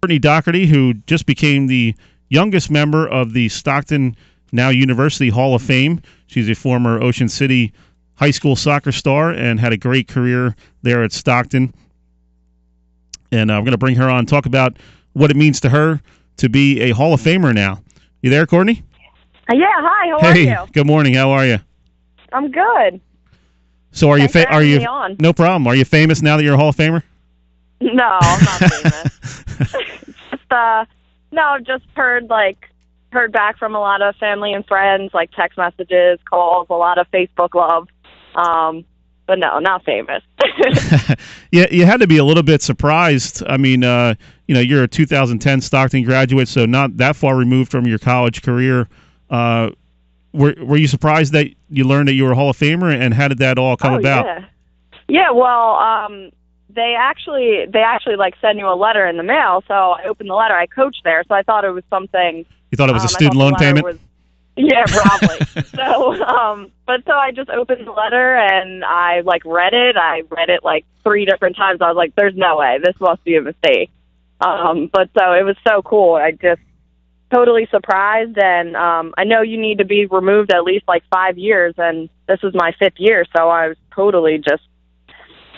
Courtney Dougherty, who just became the youngest member of the Stockton, now University Hall of Fame. She's a former Ocean City high school soccer star and had a great career there at Stockton. And we're going to bring her on and talk about what it means to her to be a Hall of Famer now. You there, Courtney? Yeah, hi, how are you? Good morning, how are you? I'm good. So are Thanks you for having me on. No problem. Are you famous now that you're a Hall of Famer? No, I'm not famous. I've just heard back from a lot of family and friends, like text messages, calls, a lot of Facebook love. But no, not famous. Yeah, you had to be a little bit surprised. I mean, you're a 2010 Stockton graduate, so not that far removed from your college career. Were you surprised that you learned that you were a Hall of Famer, and how did that all come about? Yeah. Well, they actually send you a letter in the mail. So I opened the letter. I coached there, so I thought it was something. You thought it was a student loan payment? Yeah, probably. So I just opened the letter and I read it. I read it 3 different times. I was like, "There's no way. This must be a mistake." But so it was so cool. I just totally surprised, and I know you need to be removed at least 5 years, and this was my 5th year, so I was totally just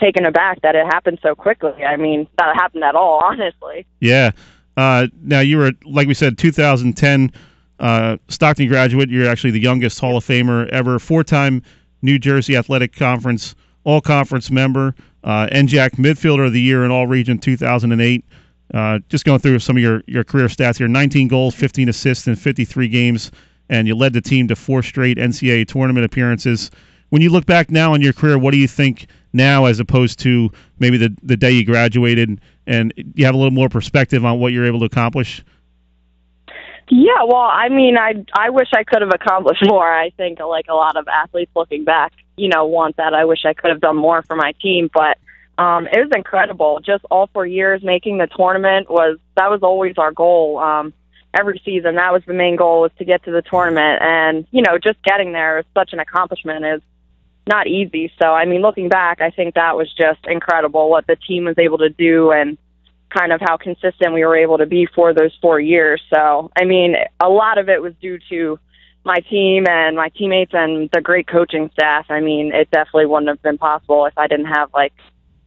taken aback that it happened so quickly. I mean, that it happened at all, honestly. Yeah. Now, you were, like we said, 2010 Stockton graduate. You're actually the youngest Hall of Famer ever, 4-time New Jersey Athletic Conference All-Conference member, NJAC Midfielder of the Year in All-Region 2008. Just going through some of your career stats here, 19 goals, 15 assists in 53 games, and you led the team to 4 straight NCAA tournament appearances. When you look back now on your career, what do you think now as opposed to maybe the day you graduated, and you have a little more perspective on what you're able to accomplish? Yeah, well, I mean, I wish I could have accomplished more. I think a lot of athletes looking back, want that. I wish I could have done more for my team, but it was incredible. Just all 4 years making the tournament was always our goal. Every season, that was the main goal, was to get to the tournament. And, just getting there is such an accomplishment. Is not easy. So, I mean, looking back, I think that was just incredible what the team was able to do and kind of how consistent we were able to be for those 4 years. So, I mean, a lot of it was due to my team and my teammates and the great coaching staff. I mean, it definitely wouldn't have been possible if I didn't have,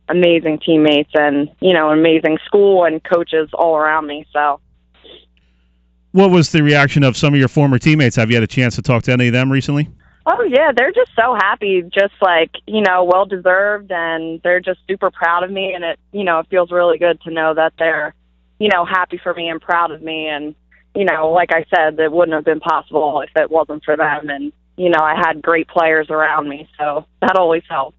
amazing teammates and, amazing school and coaches all around me. So, what was the reaction of some of your former teammates? Have you had a chance to talk to any of them recently? Oh, yeah, they're just so happy, just well-deserved, and they're just super proud of me, and it feels really good to know that they're, happy for me and proud of me, and, like I said, it wouldn't have been possible if it wasn't for them, and, I had great players around me, so that always helps.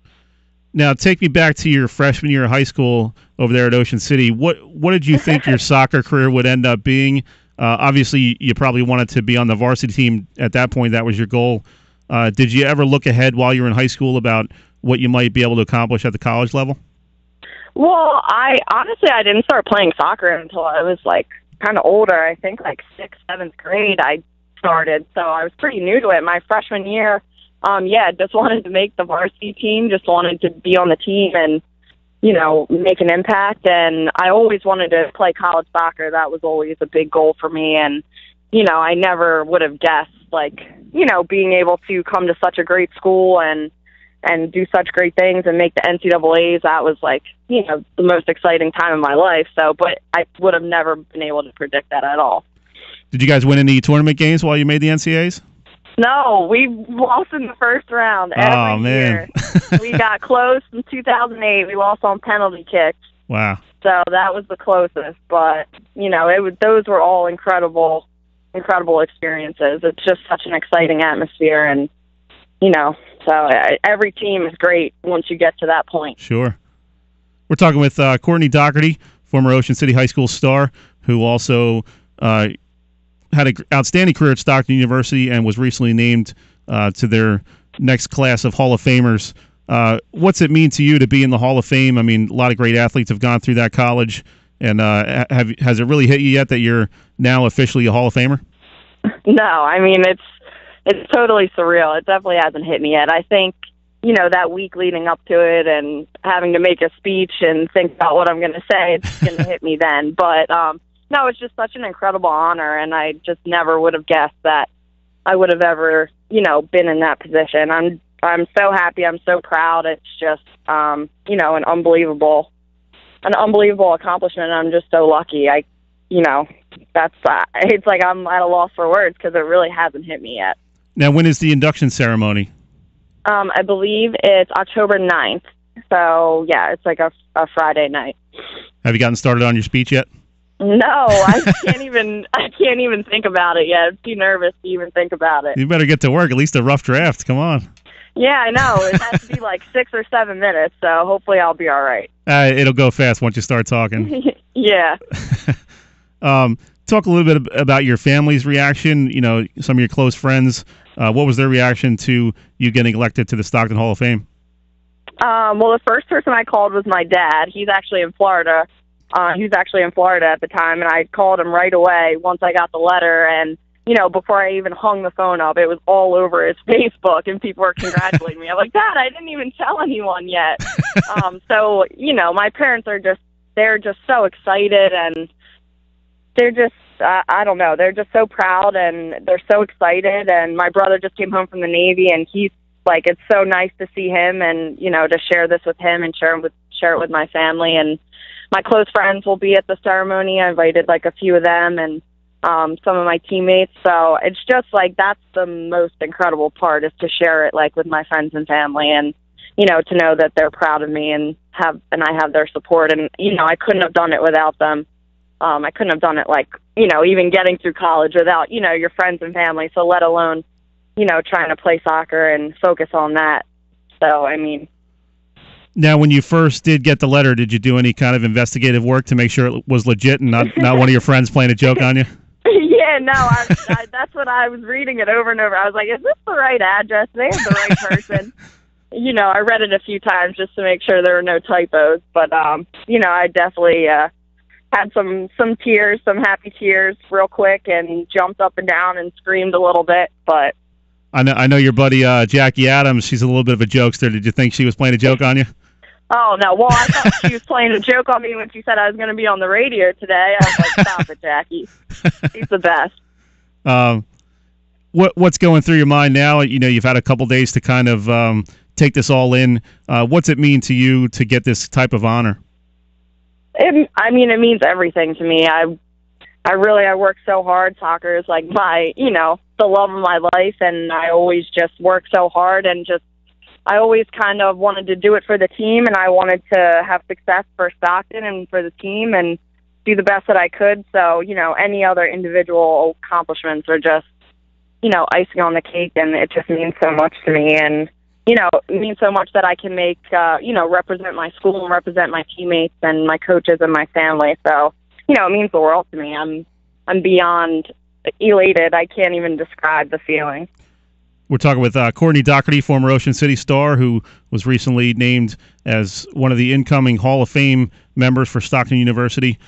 Now, take me back to your freshman year of high school over there at Ocean City. What did you think your soccer career would end up being? Obviously, you probably wanted to be on the varsity team at that point. That was your goal. Did you ever look ahead while you were in high school about what you might be able to accomplish at the college level? Well, I didn't start playing soccer until I was kind of older. I think 6th, 7th grade I started, so I was pretty new to it. My freshman year, just wanted to make the varsity team, just wanted to be on the team and, make an impact. And I always wanted to play college soccer. That was always a big goal for me. And, I never would have guessed, being able to come to such a great school and do such great things and make the NCAAs, that was the most exciting time of my life. So, but I would have never been able to predict that at all. Did you guys win any tournament games while you made the NCAAs? No, we lost in the first round every year. We got close in 2008. We lost on penalty kicks. Wow. So that was the closest. But, those were all incredible experiences. It's just such an exciting atmosphere. And, so every team is great once you get to that point. Sure. We're talking with Courtney Dougherty, former Ocean City High School star, who also had an outstanding career at Stockton University and was recently named to their next class of Hall of Famers. What's it mean to you to be in the Hall of Fame? I mean, a lot of great athletes have gone through that college, and has it really hit you yet that you're now officially a Hall of Famer? No, I mean, it's totally surreal. It definitely hasn't hit me yet. I think, that week leading up to it and having to make a speech and think about what I'm going to say, it's going to hit me then. But, no, it's just such an incredible honor, and I just never would have guessed that I would have ever, been in that position. I'm so happy. I'm so proud. It's just, an unbelievable accomplishment. I'm just so lucky. It's like I'm at a loss for words because it really hasn't hit me yet. Now, when is the induction ceremony? I believe it's October 9th. So, yeah, it's like a Friday night. Have you gotten started on your speech yet? No, I can't even think about it yet. I'm too nervous to even think about it. You better get to work, at least a rough draft. Come on. Yeah, I know. It has to be like 6 or 7 minutes, so hopefully I'll be all right. It'll go fast once you start talking. Yeah. Talk a little bit about your family's reaction, some of your close friends. What was their reaction to you getting elected to the Stockton Hall of Fame? Well, the first person I called was my dad. He's actually in Florida. He was actually in Florida at the time, and I called him right away once I got the letter. And, before I even hung the phone up, it was all over his Facebook, and people were congratulating me. I'm like, Dad, I didn't even tell anyone yet. So, my parents they're just so excited, and they're just, I don't know, they're just so proud, and they're so excited. And my brother just came home from the Navy, and he's like, it's so nice to see him and, to share this with him and share it with my family. And my close friends will be at the ceremony. I invited like a few of them and some of my teammates. So it's just like, that's the most incredible part, is to share it like with my friends and family, and, to know that they're proud of me and I have their support. And, I couldn't have done it without them. I couldn't have done it like, even getting through college without, your friends and family. So let alone, trying to play soccer and focus on that. So, I mean. Now, when you first did get the letter, did you do any kind of investigative work to make sure it was legit and not one of your friends playing a joke on you? Yeah, no, that's what I was reading it over and over. I was like, is this the right address? They have the right person. I read it a few times just to make sure there were no typos. But, I definitely had some tears, some happy tears real quick, and jumped up and down and screamed a little bit. But I know your buddy Jackie Adams, she's a little bit of a jokester. Did you think she was playing a joke on you? Oh, no. Well, I thought she was playing a joke on me when she said I was going to be on the radio today. I was like, stop it, Jackie. She's the best. What's going through your mind now? You've had a couple days to kind of take this all in. What's it mean to you to get this type of honor? It means everything to me. I work so hard. Soccer is like my, the love of my life, and I always just work so hard, and I always kind of wanted to do it for the team, and I wanted to have success for Stockton and for the team and do the best that I could. So, any other individual accomplishments are just, icing on the cake, and it just means so much to me. And, it means so much that I can make, represent my school and represent my teammates and my coaches and my family. So, it means the world to me. I'm beyond elated. I can't even describe the feeling. We're talking with Courtney Dougherty, former Ocean City star, who was recently named as one of the incoming Hall of Fame members for Stockton University.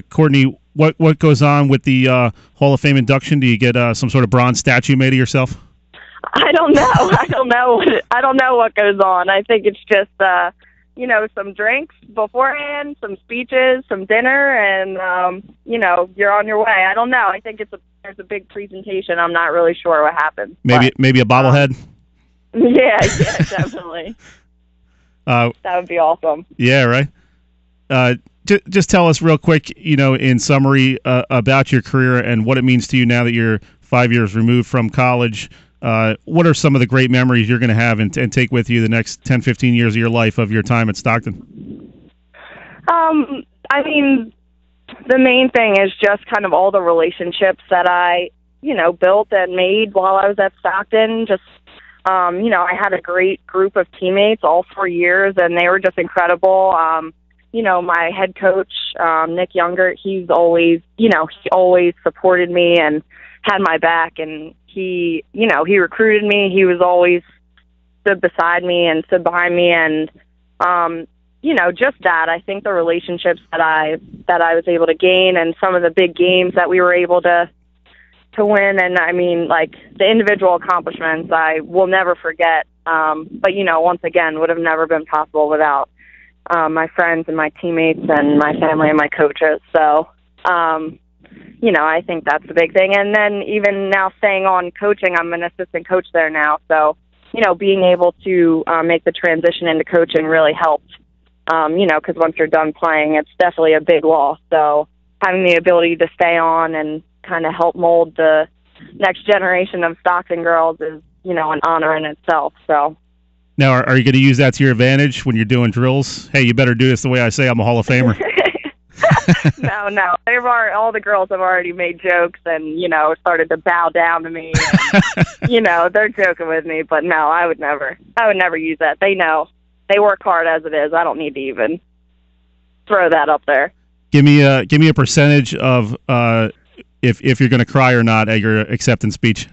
Courtney, what goes on with the Hall of Fame induction? Do you get some sort of bronze statue made of yourself? I don't know. I don't know what goes on. I think it's just some drinks beforehand, some speeches, some dinner, and you're on your way. I don't know. I think there's a big presentation. I'm not really sure what happens. Maybe a bobblehead. Yeah, definitely. That would be awesome. Yeah, right. Just tell us real quick, in summary, about your career and what it means to you now that you're 5 years removed from college. What are some of the great memories you're going to have and take with you the next 10, 15 years of your life of your time at Stockton? The main thing is just kind of all the relationships that I, built and made while I was at Stockton. Just, I had a great group of teammates all 4 years, and they were just incredible. My head coach, Nick Younger, he always supported me and had my back, and he recruited me. He was always stood beside me and stood behind me, and just that. I think the relationships that I was able to gain, and some of the big games that we were able to win, and the individual accomplishments I will never forget. But once again, would have never been possible without my friends and my teammates and my family and my coaches. So I think that's the big thing. And then even now staying on coaching, I'm an assistant coach there now. So, being able to make the transition into coaching really helped, because once you're done playing, it's definitely a big loss. So having the ability to stay on and kind of help mold the next generation of Stockton girls is, an honor in itself. So. Now, are you going to use that to your advantage when you're doing drills? Hey, you better do this the way I say I'm a Hall of Famer. No. All the girls have already made jokes and, started to bow down to me. And, they're joking with me, but no, I would never use that. They know. They work hard as it is. I don't need to even throw that up there. Give me a percentage of if you're going to cry or not at your acceptance speech.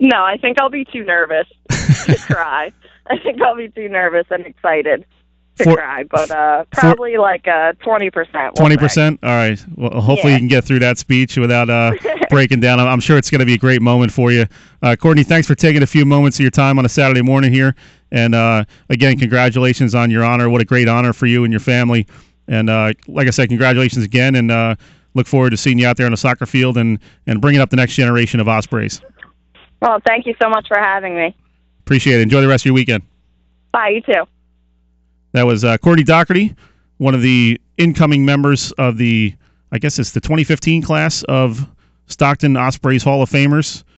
No, I think I'll be too nervous to cry. I think I'll be too nervous and excited to cry, but probably like 20%. 20%? All right. Well, hopefully you can get through that speech without breaking down. I'm sure it's going to be a great moment for you. Courtney, thanks for taking a few moments of your time on a Saturday morning here. And again, congratulations on your honor. What a great honor for you and your family. And like I said, congratulations again, and look forward to seeing you out there on the soccer field and bringing up the next generation of Ospreys. Well, thank you so much for having me. Appreciate it. Enjoy the rest of your weekend. Bye, you too. That was Courtney Dougherty, one of the incoming members of I guess it's the 2015 class of Stockton Ospreys Hall of Famers.